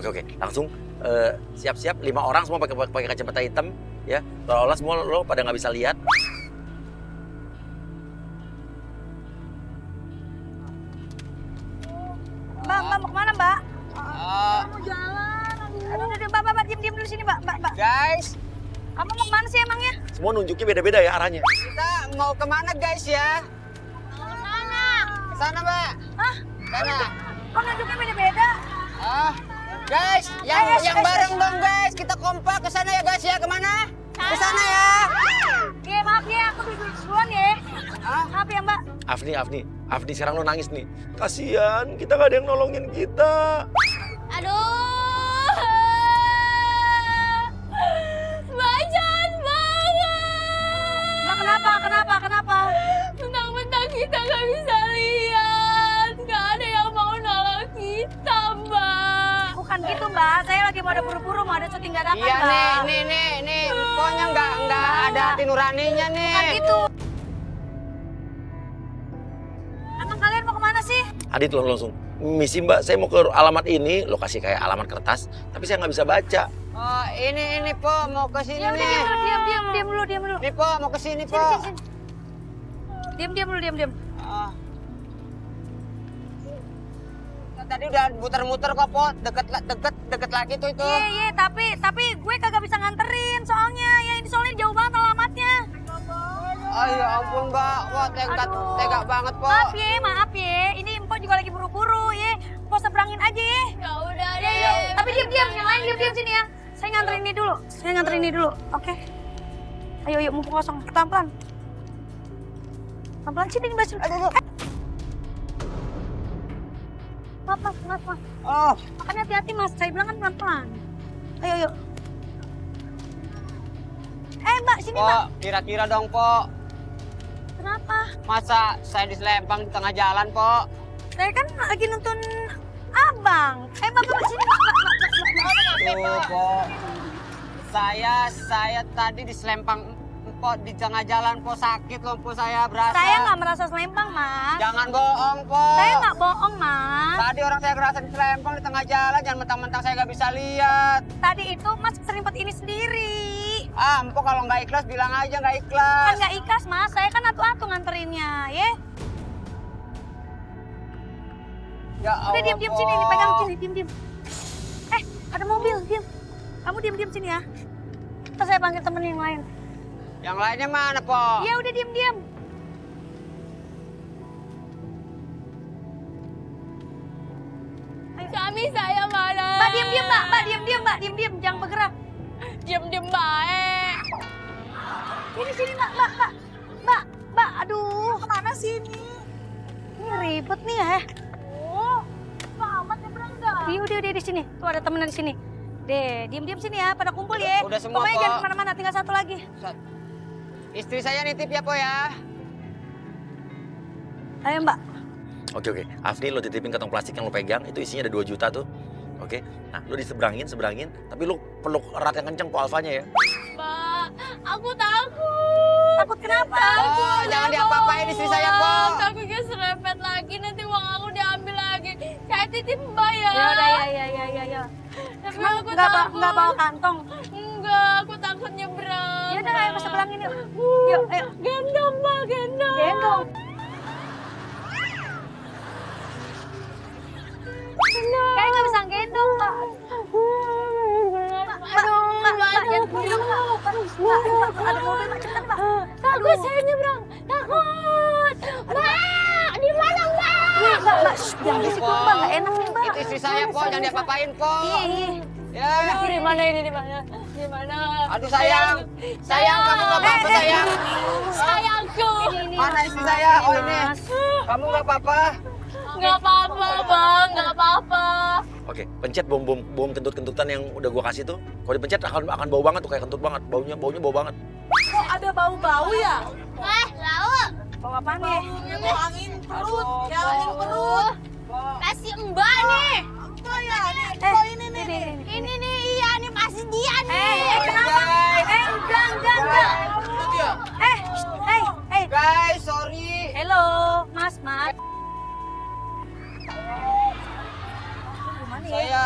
Oke. Langsung siap-siap 5 orang semua pakai kacamata hitam ya. Seolah-olah semua lo pada nggak bisa lihat. Mbak, mau kemana, Mbak? Mau jalan. Aduh, Mbak, diam dulu sini, Mbak. Guys, Kamu mau kemana sih emangnya? Semua nunjuknya beda-beda ya arahnya. kita mau kemana guys ya? Ke sana, Mbak. Hah? Sana. Kok nunjuknya beda-beda? Guys, yang bareng dong guys. Kita kompak ke sana ya guys ya. Kemana? Ke sana ya. Iya, maaf ya, aku duluan ya. Maaf ya, Mbak. Afni sekarang lo nangis nih. Kasihan, kita gak ada yang nolongin kita. Aduh, Mbak jahat banget. Mbak, kenapa? Mentang-mentang kita nggak bisa lihat, nggak ada yang mau nolong kita, Mbak. Bukan gitu, Mbak. Saya lagi mau ada buru-buru, mau ada syuting dadakan, Iya Mbak. nih. Pokoknya nggak ada hati nuraninya nih. Bukan gitu. Emang kalian mau kemana sih? Adit lo langsung. Misi Mbak, saya mau ke alamat ini. Lo kasih kayak alamat kertas, tapi saya nggak bisa baca. Oh, ini Po mau ke sini Ya udah, nih. diam dulu. Nih Po mau ke sini Po. Sini. Diam. Ah. Tadi udah muter-muter kok Po, deket lagi tuh itu. Iya, tapi gue kagak bisa nganterin soalnya. Ya ini soalnya jauh banget alamatnya. Oh ya ampun Mbak, wah tega banget Po. Maaf ya. Ini Empok juga lagi buru-buru ya. Empok seberangin aja ya. Ya udah Ya, deh. tapi diam, yang lain diam sini ya. Saya nganterin ini dulu. Oke. Ayo, mumpung kosong. Pelan-pelan. Pelan-pelan sini, Mbak. Aduh. Maaf. Oh, Makanya hati-hati, Mas. Saya bilang kan pelan-pelan. Ayo. Mbak, sini, Mbak. Po, kira-kira dong Po. Kenapa? Masa saya diselempang di tengah jalan Po? Saya kan lagi nonton Abang. Mbak, sini, Mbak. Tuh Po. Saya tadi diselempang Po di tengah jalan Po, sakit loh Po saya berasa. Saya nggak merasa selempang, Mas. Jangan bohong Po. Saya nggak bohong, Mas. Tadi orang saya ngerasa diselempang di tengah jalan, jangan mentang-mentang saya nggak bisa lihat. Tadi itu Mas serimpet ini sendiri. Empok kalau nggak ikhlas bilang aja nggak Kan ikhlas. nggak ikhlas, Mas. Saya kan atu-atu nganterinnya, ya. Ya Udah Allah, diam Po. sini, dipegang sini, diam. Ada mobil, diam. Kamu diam sini ya. Terus saya panggil temen yang lain. Yang lainnya mana Po? Ya udah diam. Kami saya mana? Mbak diam, Mbak. Diam. Jangan bergerak. Diam baik. Sini, Mbak. Mbak, aduh, kemana sih ini? Ini ribet nih ya. Selamat ya Branda. Iya, udah di sini. Tuh ada temennya di sini. Deh, diam sini ya, pada kumpul ya. Udah semua, Pokoknya Po. jangan kemana-mana, tinggal satu lagi. Istri saya nitip ya Po ya. Ayo, Mbak. Oke. Afni lo titipin kantong plastik yang lo pegang, itu isinya ada 2 juta tuh. Oke. Nah, lo diseberangin, tapi lo peluk erat yang kenceng Po Alfanya ya. Mbak, aku takut. Takut kenapa? Oh, jangan diapa-apain istri saya Po. Takutnya serempet lagi, nanti uang aku diambil lagi. Saya titip Mbak ya. Ya udah, ya. Tapi Emang aku nggak takut. bawa kantong? Enggak, aku takut nyebrang. Ya udah, ayo ke sebelangin yuk. Yuk, ayo. Gendong Mbak, gendong. Gendong. Kayak nggak bisa gendong, Mbak. Mbak, jangan gendong, Mbak. Ada mobil, Mbak, cepetan, Mbak. Takut saya nyebrang. Takut. Mbak, di mana Mbak? Mbak, jangan berisik dong, Mbak. Nggak enak nih, Mbak. Itu istri saya Po, jangan diapa-apain Po. Iya. Ya. Di mana ini, di mana? Di mana? Aduh sayang kamu nggak apa-apa sayang. Sayangku. Mana istri saya? Oh ini. Kamu nggak apa-apa? Nggak apa-apa, Bang. Nggak apa-apa. Oke, pencet bom kentut-kentutan yang udah gua kasih tuh. Kalau dipencet akan bau banget tuh, kayak kentut banget. Baunya bau banget. Kok ada bau-bau ya? Tahu. Bau apaan nih? Bau angin perut. Ya, angin perut. Kasih Mbak nih. Apa ya? Ini nih. Ini nih, iya nih pasti dia nih. Kenapa? Enggak. Guys, sorry. Hello, Mas. Gimana ya? Saya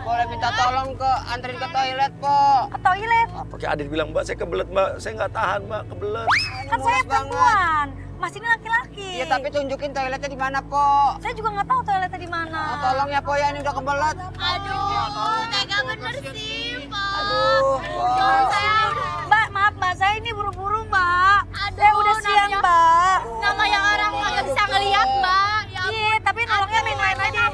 boleh minta tolong anterin ke toilet, Po. Ke toilet. Pakai Adit bilang, Mbak, saya kebelet, Mbak. Saya nggak tahan, Mbak, kebelet. Kan saya perempuan. Mas ini laki-laki. Iya, tapi tunjukin toiletnya di mana, Po. Saya juga nggak tahu toiletnya di mana. Tolong ya, Po, ya, ini udah kebelet. Aduh, tega bener sih, Pak. Aduh, Po. Mbak, maaf Mbak, saya ini buru-buru Mbak. Aduh, Saya udah siang namanya- Mbak. Namanya orang nggak bisa ngeliat, Mbak. Ya Iya, tapi nolongnya main-main aja.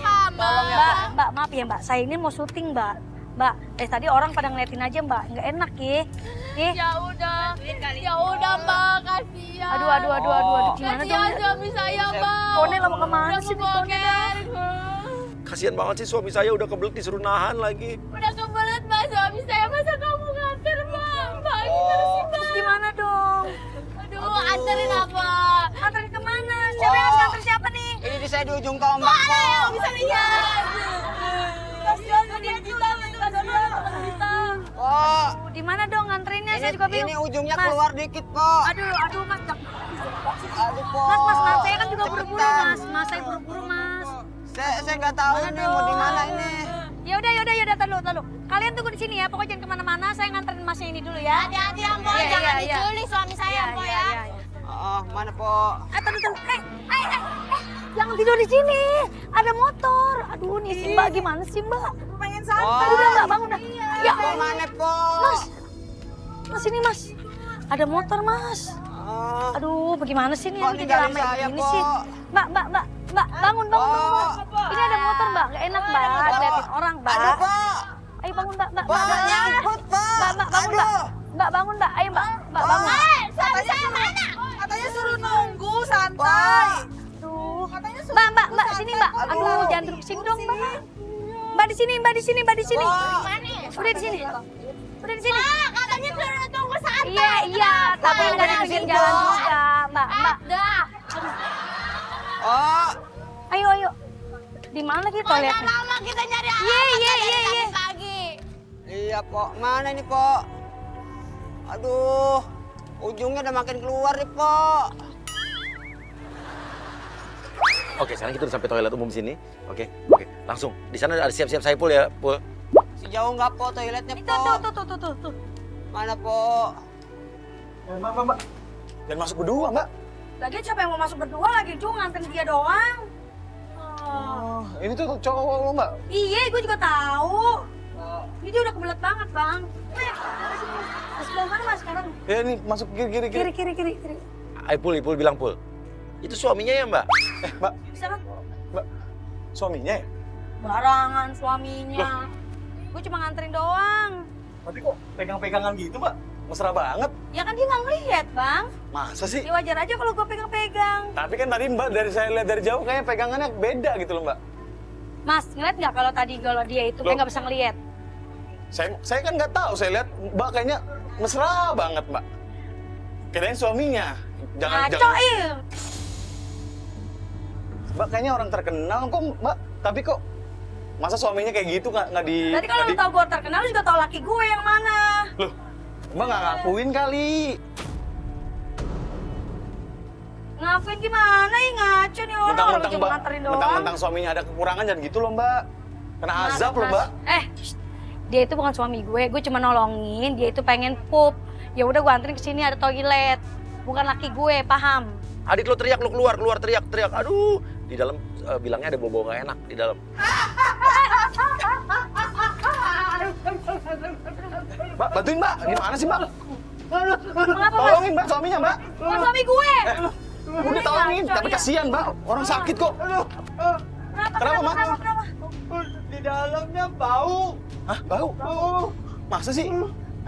Tolong ya, Mbak, maaf ya Mbak, saya ini mau syuting Mbak. Mbak, tadi orang pada ngeliatin aja Mbak, nggak enak ya. Ya udah, Mbak, kasihan. Aduh, gimana dong? Kasihan suami saya, Mbak. Kone lah mau kemana Udah sih? keboker. Kasihan banget sih suami saya udah kebelet disuruh nahan lagi. Udah kebelet, Mbak, suami saya. Masa kamu nganter, Mbak? Mbak, gimana sih, Mbak? Terus gimana dong? Aduh, anterin apa? Anterin kemana? Siapa yang harus anter siapa nih? Ini di saya di ujung tombak, Po. Nggak bisa lihat. Kasihan dia kita, nggak ada lihat teman kita. Po, Di mana dong nganterinnya? Saya juga ini bingung. ujungnya Mas. keluar dikit, Po. Aduh, Mas. Aduh, Po. Mas, saya kan juga buru-buru, Cepetan. Mas. Mas, saya buru-buru, Mas. Saya nggak tahu ini mau di mana ini. Ya udah, tahu. Kalian tunggu di sini ya, pokoknya jangan kemana-mana. Saya nganterin Masnya ini dulu ya. Hati-hati ya, Mbak. Iya, Jangan iya, iya. diculik suami saya, Mbak, ya. Oh, mana, Po? Tahu. Jangan tidur di sini. Ada motor. Aduh, nih si Mbak gimana sih Mbak? Pengen santai. Oh. Udah Mbak, bangun dah. Ya, Po, mana, Po? Mas ini Mas. Ada motor Mas. Oh, Aduh, bagaimana sih nih? Kok Ini jadi ninggalin ramai saya, begini Po? sih. Mbak, bangun. Ini ada motor Mbak, nggak enak Mbak. Liatin orang Mbak. Aduh, Po. Ayo bangun Mbak. Po, nyangkut, Po. Mbak, bangun Mbak. Mbak, bangun Mbak. Ayo Mbak, bangun. Suami saya mana? Katanya suruh nunggu santai. Aduh. Katanya suruh Mbak, sini Mbak. Aduh, jangan duduk sini dong Mbak. Mbak di sini. Mana? Udah di sini. Pak, katanya suruh tunggu santai. Iya, tapi nggak di pinggir jalan juga, Mbak. Dah. Oh, Ayo. Di mana kita Mana toiletnya? lama kita nyari Iya, alamat iya, dari iya, tadi iya. pagi. iya, Po. Mana ini, Po? Aduh, ujungnya udah makin keluar nih, Po. Oke, sekarang kita udah sampai toilet umum sini. Oke, langsung. Di sana ada siap-siap Saipul ya, Pul. Sejauh nggak, Po, toiletnya, Itu Po? tuh. Mana, Po? Mbak. Jangan masuk berdua, Mbak. Lagian siapa yang mau masuk berdua lagi? Cuma nganterin dia doang. Oh, ini tuh cowok lo, Mbak. Iya, gue juga tahu. Ini dia udah kebelet banget, Bang. Mas, sebelah mana Mas sekarang? Ya, ini masuk kiri. Kiri. Ayo, Ipul bilang, Pul. Itu suaminya ya, Mbak? Mbak, Bisa kan? suaminya ya? Barangan suaminya. Gue cuma nganterin doang. Tapi kok pegang-pegangan gitu, Mbak? Mesra banget. Ya kan dia nggak ngeliat, Bang. Masa sih? Ya wajar aja kalau gue pegang-pegang. Tapi kan tadi Mbak, dari saya lihat dari jauh kayaknya pegangannya beda gitu loh, Mbak. Mas, ngeliat nggak kalau dia itu Loh. kayak nggak bisa ngeliat? Saya kan nggak tahu, saya lihat Mbak kayaknya mesra banget, Mbak. Kirain suaminya. Ngaco, Jangan. Mbak kayaknya orang terkenal kok, Mbak. Tapi kok masa suaminya kayak gitu nggak di... Berarti kalau nggak lu tau gue terkenal, lu juga tau laki gue yang mana. Loh, Mbak nggak ngakuin kali. Ngapain gimana ya, ngaco nih orang, lu cuma Mbak, nganterin doang. mentang-mentang suaminya ada kekurangan jangan gitu loh, Mbak. Kena azab loh, Mbak. Dia itu bukan suami gue cuma nolongin, dia itu pengen pup. Ya udah gue anterin ke sini ada toilet. Bukan laki gue, paham? Adit lo teriak, lo keluar teriak. Aduh, di dalam bilangnya ada bau-bau nggak enak di dalam. Mbak, bantuin, Mbak. Gimana sih, Mbak? Kenapa, Mas? Tolongin, Mbak, suaminya, Mbak. Bukan suami gue. Udah tolongin, Ngaco, tapi iya. kasihan, Mbak. Orang sakit kok. Kenapa, Mas? Kenapa? Di dalamnya bau. Hah, bau? Masa sih?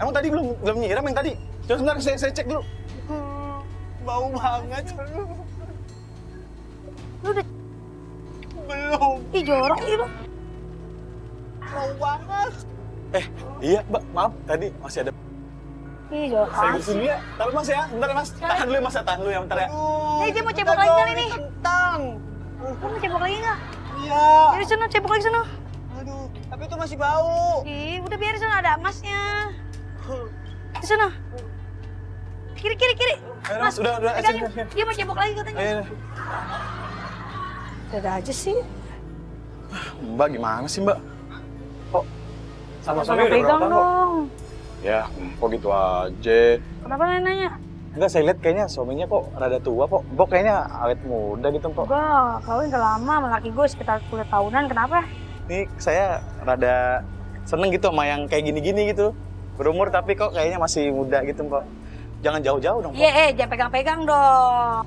Emang tadi belum nyiram yang tadi? Coba sebentar, saya cek dulu. Bau banget. Lu udah, Belum. ih jorok ih lu. Bau banget. Iya, Mbak. Maaf, tadi masih ada. Ih jorok. Saya bersihin dulu ya. Tapi Mas ya, bentar ya, Mas. Tahan dulu ya, Mas. Tahan dulu ya, bentar ya. Nih, dia mau cebok lagi kali nih. Kentang. Lu mau cebok lagi nggak? Iya. Dari sana, cebok lagi sana. Aduh, tapi itu masih bau. Ih, udah biarin sana, ada emasnya. Di sana. Kiri. Ayo, Mas. Udah. pegangin. Sini. Dia mau cebok lagi katanya. Ayo. Ada aja sih. Mbak, gimana sih, Mbak? Kok Sama Sama suami udah berapa pegang tahun kok? dong. Ya, kok gitu aja. Kenapa nanya? Enggak, saya lihat kayaknya suaminya kok rada tua, Pok. Pok kayaknya awet muda gitu, Pok. Enggak, kawin udah lama sama laki gue sekitar 10 tahunan. Kenapa? Nih, saya rada seneng gitu sama yang kayak gini-gini gitu. Berumur tapi kok kayaknya masih muda gitu, Pok. Jangan jauh-jauh dong, Pok. Iya, jangan pegang-pegang dong.